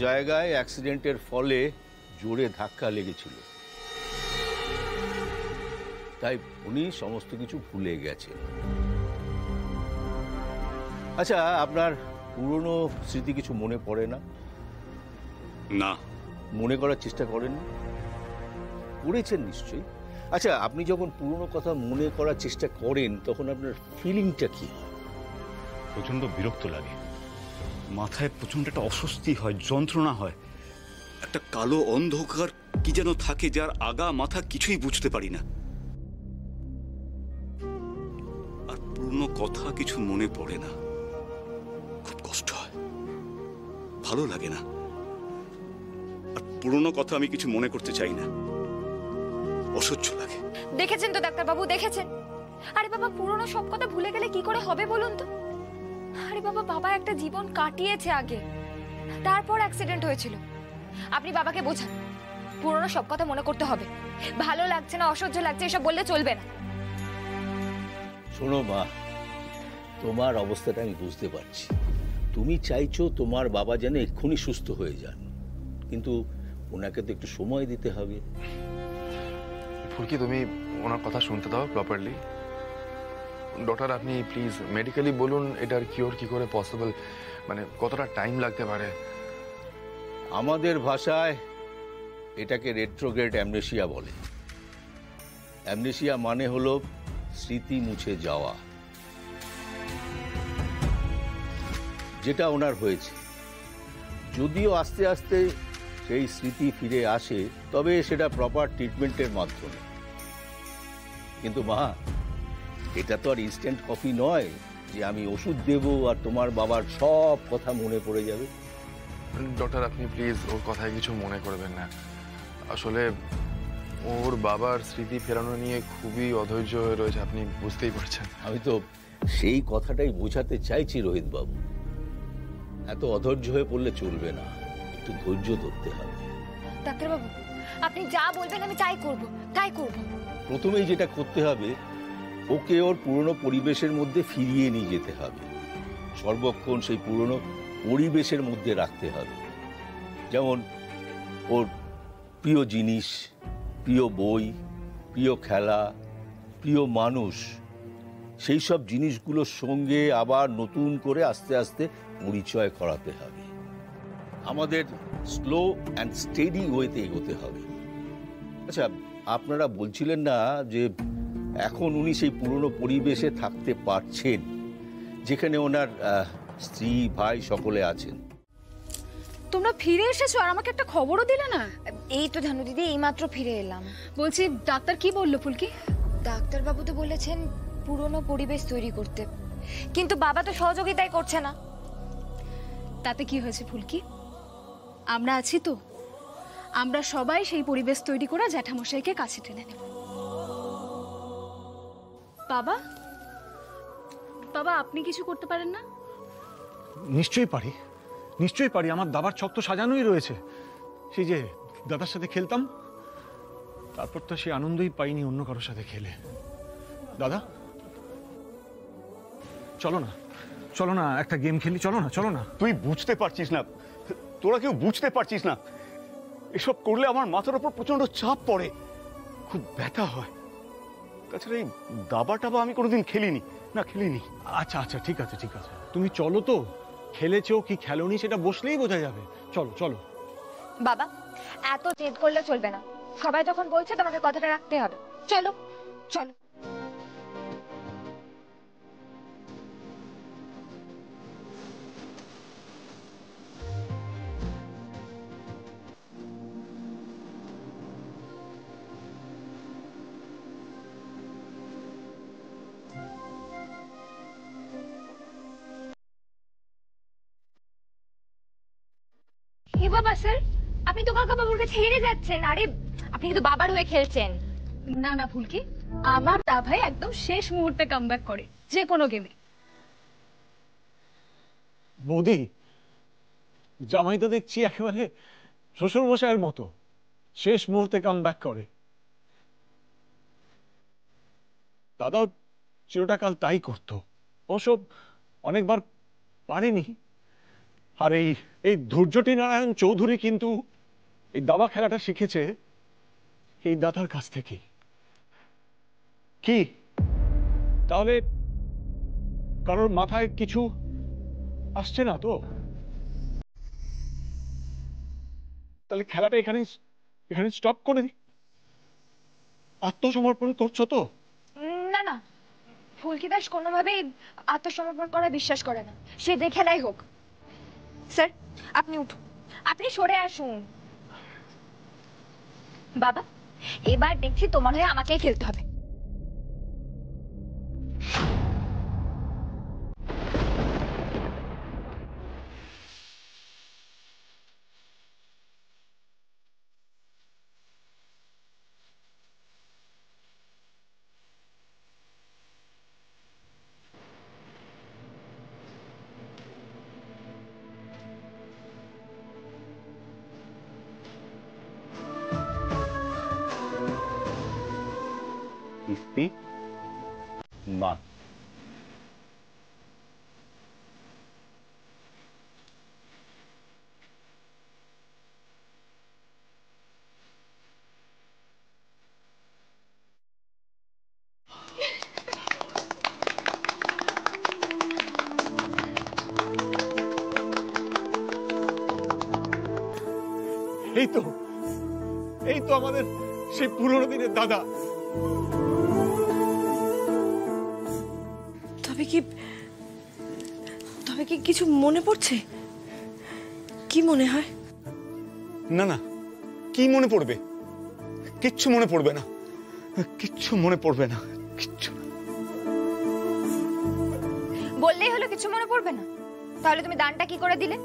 জায়গায় অ্যাক্সিডেন্টের ফলে জোরে ধাক্কা লেগেছিল, তাই উনি সমস্ত কিছু ভুলে গেছেন। আচ্ছা, আপনার পুরনো স্মৃতি কিছু মনে পড়ে না? না। মনে করার চেষ্টা করেন? করেছেন নিশ্চয়ই। আচ্ছা, আপনি যখন পুরনো কথা মনে করার চেষ্টা করেন তখন আপনার ফিলিংটা কি হয়? প্রচন্ড বিরক্ত লাগে, মাথায় প্রচন্ড একটা অস্বস্তি হয়, যন্ত্রণা হয়, একটা কালো অন্ধকার কি যেন থাকে যার আগা মাথা কিছুই বুঝতে পারি না। আর পুরনো কথা কিছু মনে পড়ে না, খুব কষ্ট হয়, ভালো লাগে না। আর পুরনো কথা আমি কিছু মনে করতে চাই না, অসহ্য লাগে। দেখেছেন তো ডাক্তারবাবু, দেখেছেন? আরে বাবা, পুরনো সব কথা ভুলে গেলে কি করে হবে বলুন তো? আরে বাবা, বাবা একটা জীবন কাটিয়েছে আগে, তারপর অ্যাক্সিডেন্ট হয়েছিল। আপনি বাবাকে বোঝান পুরনো সব কথা মনে করতে হবে, ভালো লাগছে না, অসহ্য লাগছে এসব বললে চলবে না। শোনো মা, তোমার অবস্থাটা আমি বুঝতে পারছি। তুমি চাইছো তোমার বাবা যেন এক্ষুনি সুস্থ হয়ে যান, কিন্তু ওনাকে তো একটু সময় দিতে হবে। ফুলকি, তুমি ওনার কথা শুনতে দাও প্রপারলি। ডক্টর, আপনি প্লিজ মেডিকেলি বলুন এটার কিওর কি করে পসিবল, মানে কতটা টাইম লাগতে পারে। আমাদের ভাষায় এটাকে রেট্রোগ্রেড অ্যামনেসিয়া বলে। অ্যামনেসিয়া মানে হলো স্মৃতি মুছে যাওয়া, যেটা ওনার হয়েছে। যদিও আস্তে আস্তে সেই স্মৃতি ফিরে আসে, তবে সেটা প্রপার ট্রিটমেন্টের মাধ্যমে। কিন্তু মা, এটা তো আর ইনস্ট্যান্ট কফি নয় যে আমি ওষুধ দেব আর তোমার বাবার সব কথা মনে পড়ে যাবে। ডক্টর, আপনি প্লিজ ওর কথায় কিছু মনে করবেন না। আসলে ওর বাবার স্মৃতি ফেরানো নিয়ে খুবই অধৈর্য হয়ে রয়েছে, আপনি বুঝতেই পারছেন। আমি তো সেই কথাটাই বোঝাতে চাইছি রোহিত বাবু। এত অধৈর্য হয়ে পড়লে চলবে না, একটু ধৈর্য ধরতে হবে। ডাক্তারবাবু, আপনি যা বলবেন আমি তাই করব, তাই করব। প্রথমেই যেটা করতে হবে, ওকে ওর পুরনো পরিবেশের মধ্যে ফিরিয়ে নিয়ে যেতে হবে। সর্বক্ষণ সেই পুরনো পরিবেশের মধ্যে রাখতে হবে। যেমন ওর প্রিয় জিনিস, প্রিয় বই, প্রিয় খেলা, প্রিয় মানুষ, সেই সব জিনিসগুলোর সঙ্গে আবার নতুন করে আস্তে আস্তে পরিচয় করাতে হবে। আমাদের স্লো অ্যান্ড স্টেডি ওয়েতে এগোতে হবে। আচ্ছা, আপনারা বলছিলেন না যে এখন উনি সেই পুরনো পরিবেশে থাকতে পারছেন, যেখানে ওনার স্ত্রী, ভাই সকলে আছেন? তোমরা ফিরে এসেছো আর আমাকে একটা খবরও দিলে না। এই তো ধানু দিদি, এইমাত্র ফিরে এলাম। বলছি, ডাক্তার কি বললো ফুলকি? ডাক্তারবাবু তো বলেছেন পুরনো পরিবেশ তৈরি করতে, কিন্তু বাবা তো সহযোগিতাই করছে না। তাতে কি হয়েছে ফুলকি? আমরা আছি তো, আমরা সবাই সেই পরিবেশ তৈরি করে জ্যাঠামশাইকে কাছে টেনে নেব। বাবা, বাবা আপনি কিছু করতে পারেন না? নিশ্চয়ই পারি, নিশ্চয়ই পারি। আমার দাবার ছক তো সাজানোই রয়েছে। সেই যে দাদার সাথে খেলতাম, তারপর তো সে আনন্দই পাইনি অন্য কারোর সাথে খেলে। দাদা, চলো না, চলো না একটা গেম খেলি, চলো না, চলো না। তুই বুঝতে পারছিস না, তোরা কেউ বুঝতে পারছিস না। এসব করলে আমার মাথার উপর প্রচন্ড চাপ পড়ে, খুব ব্যথা হয়। তাছাড়া এই দাবা টাবা আমি কোনোদিন খেলিনি, না খেলিনি। আচ্ছা আচ্ছা, ঠিক আছে ঠিক আছে, তুমি চলো তো। খেলেছো কি খেলোনি সেটা বসলেই বোঝা যাবে। চলো চলো। বাবা, এত জেদ করলে চলবে না। সবাই যখন বলছে তোমাকে কথাটা রাখতে হবে। চলো চলো। এ বাবা স্যার, আপনি তো কাকা বাবুর কাছে হেরে যাচ্ছেন। আরে আপনি কিন্তু বাবার হয়ে খেলছেন। না না ফুলকি, আমার দা ভাই একদম শেষ মুহূর্তে কামব্যাক করে যে কোনো গেমে। বৌদি, জামাই তো দেখছি একেবারে শ্বশুর মশাইয়ের মতো, শেষ মুহূর্তে কামব্যাক করে। দাদাও চিরটা কাল তাই করতো, ওসব অনেকবার পারেনি, আর এই ধৈর্যটি নারায়ণ চৌধুরী কিন্তু এই দাবা খেলাটা শিখেছে এই দাদার কাছ থেকে। কি তাহলে কারোর মাথায় কিছু আসছে না তো? তাহলে খেলাটা এখানে স্টপ করে দিই। আত্মসমর্পণ করছো তো? না না, ফুলকি দাস কোনোভাবেই আত্মসমর্পণ করা বিশ্বাস করে না, সে যে খেলাই হোক। স্যার আপনি উঠুন, আপনি সরে আসুন। বাবা এবার দেখছি তোমার হয়ে আমাকেই খেলতে হবে। Speak not. এই তো আমাদের সেই পুরোনো দিনের দাদা। তবে কি কিছু মনে পড়ছে? কি মনে হয়? না না, কি মনে পড়বে? কিচ্ছু মনে পড়বে না, কিচ্ছু মনে পড়বে না, কিচ্ছু। বললেই হলো কিছু মনে পড়বে না? তাহলে তুমি দানটা কি করে দিলে?